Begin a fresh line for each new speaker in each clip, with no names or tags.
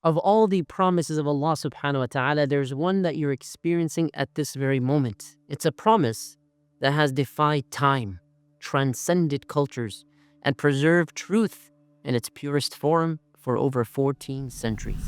Of all the promises of Allah subhanahu wa ta'ala, there's one that you're experiencing at this very moment. It's a promise that has defied time, transcended cultures, and preserved truth in its purest form for over 14 centuries.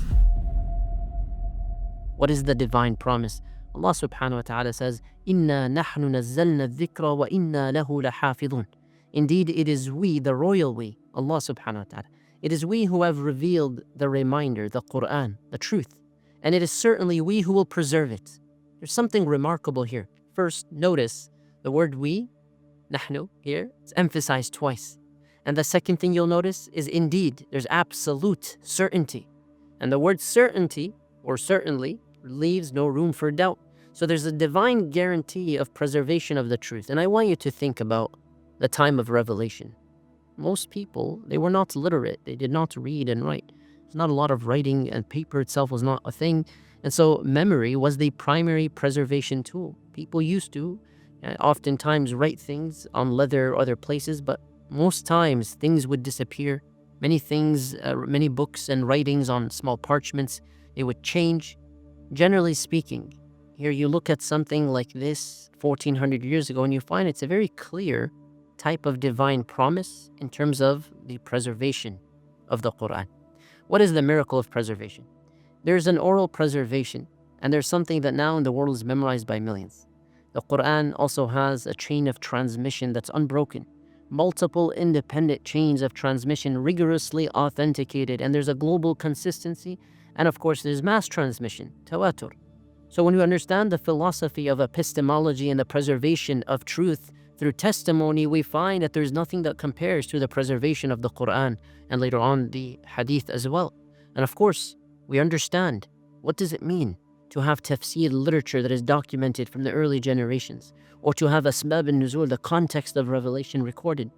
What is the divine promise? Allah subhanahu wa ta'ala says, "Inna nahnu nazzalna dhikra wa inna lahu lahafidhun." Indeed, it is we, the royal we, Allah subhanahu wa ta'ala. It is we who have revealed the reminder, the Quran, the truth. And it is certainly we who will preserve it. There's something remarkable here. First, notice the word we, nahnu, here, it's emphasized twice. And the second thing you'll notice is indeed, there's absolute certainty. And the word certainty, or certainly, leaves no room for doubt. So there's a divine guarantee of preservation of the truth. And I want you to think about the time of revelation. Most people, they were not literate. They did not read and write. There's not a lot of writing, and paper itself was not a thing. And so memory was the primary preservation tool. People used to oftentimes write things on leather or other places, but most times things would disappear. Many things, many books and writings on small parchments, they would change. Generally speaking, here you look at something like this 1400 years ago and you find it's a very clear type of divine promise in terms of the preservation of the Quran. What is the miracle of preservation? There's an oral preservation, and there's something that now in the world is memorized by millions. The Quran also has a chain of transmission that's unbroken. Multiple independent chains of transmission rigorously authenticated, and there's a global consistency. And of course, there's mass transmission, tawatur. So when you understand the philosophy of epistemology and the preservation of truth through testimony, we find that there's nothing that compares to the preservation of the Quran and later on the hadith as well. And of course, we understand what does it mean to have tafsir literature that is documented from the early generations, or to have asbab al-nuzul, the context of revelation recorded,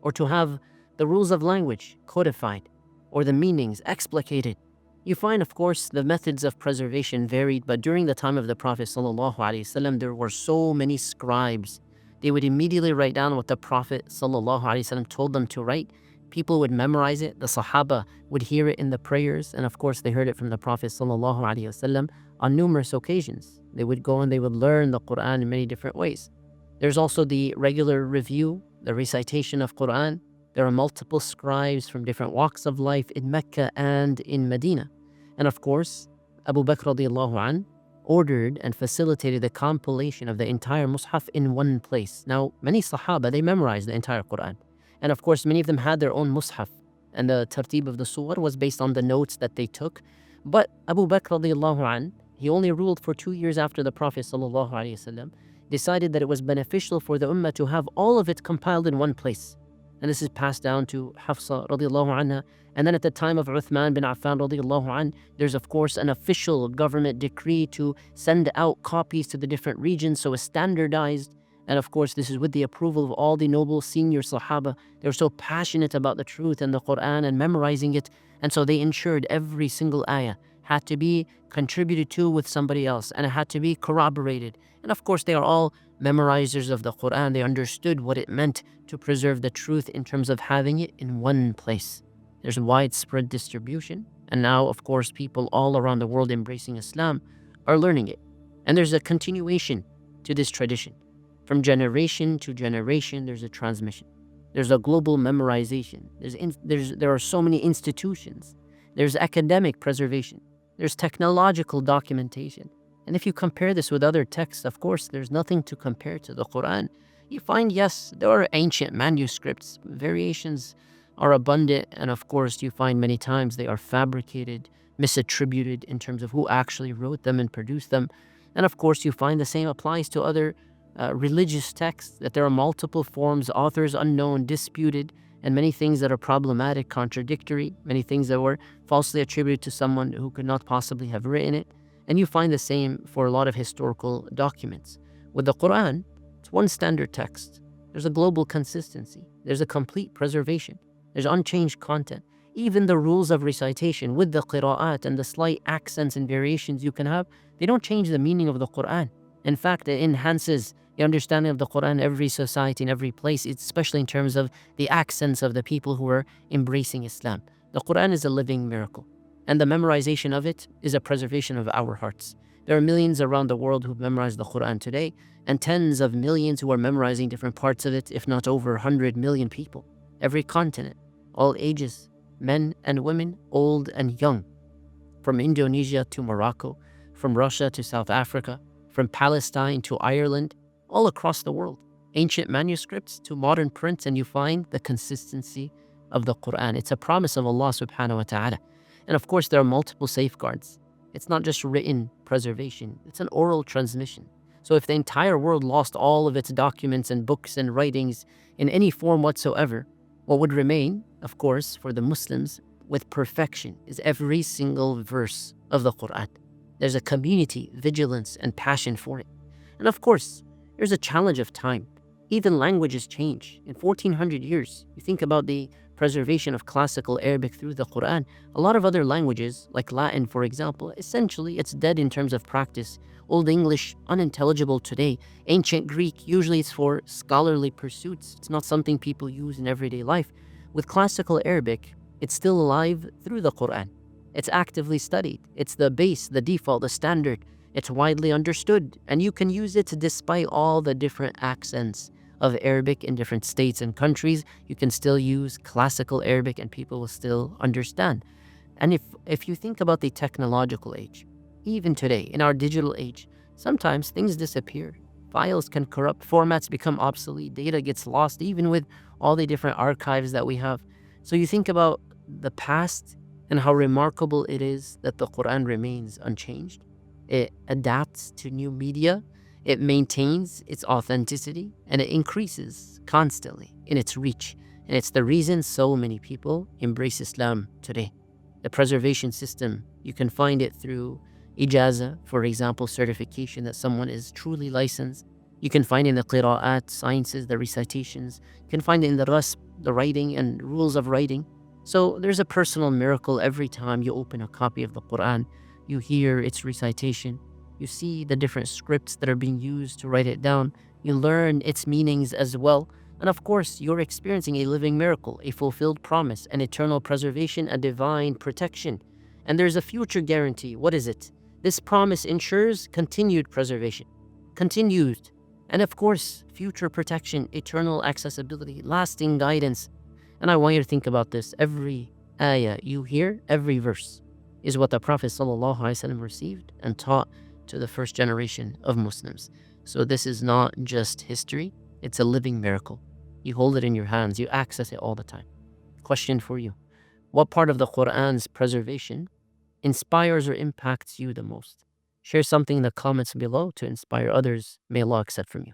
or to have the rules of language codified, or the meanings explicated. You find, of course, the methods of preservation varied, but during the time of the Prophet ﷺ, there were so many scribes. They would immediately write down what the Prophet ﷺ told them to write. People would memorize it. The Sahaba would hear it in the prayers, and of course, they heard it from the Prophet ﷺ on numerous occasions. They would go and they would learn the Quran in many different ways. There's also the regular review, the recitation of Quran. There are multiple scribes from different walks of life in Mecca and in Medina. And of course, Abu Bakr radiallahu anh ordered and facilitated the compilation of the entire Mus'haf in one place. Now, many Sahaba, they memorized the entire Quran. And of course, many of them had their own Mus'haf. And the tartib of the surah was based on the notes that they took. But Abu Bakr radiallahu anh, he only ruled for 2 years after the Prophet sallallahu alaihi wasallam decided that it was beneficial for the ummah to have all of it compiled in one place. And this is passed down to Hafsa radiallahu anha. And then at the time of Uthman bin Affan radiallahu anh, there's of course an official government decree to send out copies to the different regions, so it's standardized. And of course, this is with the approval of all the noble senior Sahaba. They were so passionate about the truth and the Quran and memorizing it. And so they ensured every single ayah had to be contributed to with somebody else, and it had to be corroborated. And of course, they are all memorizers of the Quran. They understood what it meant to preserve the truth in terms of having it in one place. There's widespread distribution. And now, of course, people all around the world embracing Islam are learning it. And there's a continuation to this tradition. From generation to generation, there's a transmission. There's a global memorization. There are so many institutions. There's academic preservation. There's technological documentation. And if you compare this with other texts, of course, there's nothing to compare to the Quran. You find, yes, there are ancient manuscripts. Variations are abundant. And of course, you find many times they are fabricated, misattributed in terms of who actually wrote them and produced them. And of course, you find the same applies to other religious texts, that there are multiple forms, authors unknown, disputed, and many things that are problematic, contradictory, many things that were falsely attributed to someone who could not possibly have written it. And you find the same for a lot of historical documents. With the Quran, it's one standard text. There's a global consistency. There's a complete preservation. There's unchanged content. Even the rules of recitation with the qira'at and the slight accents and variations you can have, they don't change the meaning of the Quran. In fact, it enhances the understanding of the Quran in every society, in every place, especially in terms of the accents of the people who are embracing Islam. The Quran is a living miracle. And the memorization of it is a preservation of our hearts. There are millions around the world who've memorized the Quran today, and tens of millions who are memorizing different parts of it, if not over 100 million people. Every continent, all ages, men and women, old and young. From Indonesia to Morocco, from Russia to South Africa, from Palestine to Ireland, all across the world. Ancient manuscripts to modern prints, and you find the consistency of the Quran. It's a promise of Allah subhanahu wa ta'ala. And of course, there are multiple safeguards. It's not just written preservation, it's an oral transmission. So if the entire world lost all of its documents and books and writings in any form whatsoever, what would remain, of course, for the Muslims with perfection is every single verse of the Quran. There's a community, vigilance, and passion for it. And of course, there's a challenge of time. Even languages change. In 1400 years, you think about the preservation of classical Arabic through the Quran. A lot of other languages, like Latin, for example, essentially it's dead in terms of practice. Old English, unintelligible today. Ancient Greek, usually it's for scholarly pursuits. It's not something people use in everyday life. With classical Arabic, it's still alive through the Quran. It's actively studied. It's the base, the default, the standard. It's widely understood, and you can use it despite all the different accents of Arabic in different states and countries. You can still use classical Arabic and people will still understand. And if you think about the technological age, even today, in our digital age, sometimes things disappear. Files can corrupt, formats become obsolete, data gets lost, even with all the different archives that we have. So you think about the past and how remarkable it is that the Quran remains unchanged. It adapts to new media, it maintains its authenticity, and it increases constantly in its reach. And it's the reason so many people embrace Islam today. The preservation system, you can find it through ijaza, for example, certification that someone is truly licensed. You can find it in the qira'at, sciences, the recitations. You can find it in the rasm, the writing and rules of writing. So there's a personal miracle every time you open a copy of the Quran. You hear its recitation. You see the different scripts that are being used to write it down. You learn its meanings as well. And of course, you're experiencing a living miracle, a fulfilled promise, an eternal preservation, a divine protection. And there's a future guarantee. What is it? This promise ensures continued preservation, continued, and of course, future protection, eternal accessibility, lasting guidance. And I want you to think about this. Every ayah you hear, every verse, is what the Prophet ﷺ received and taught to the first generation of Muslims. So this is not just history, it's a living miracle. You hold it in your hands, you access it all the time. Question for you. What part of the Quran's preservation inspires or impacts you the most? Share something in the comments below to inspire others. May Allah accept from you.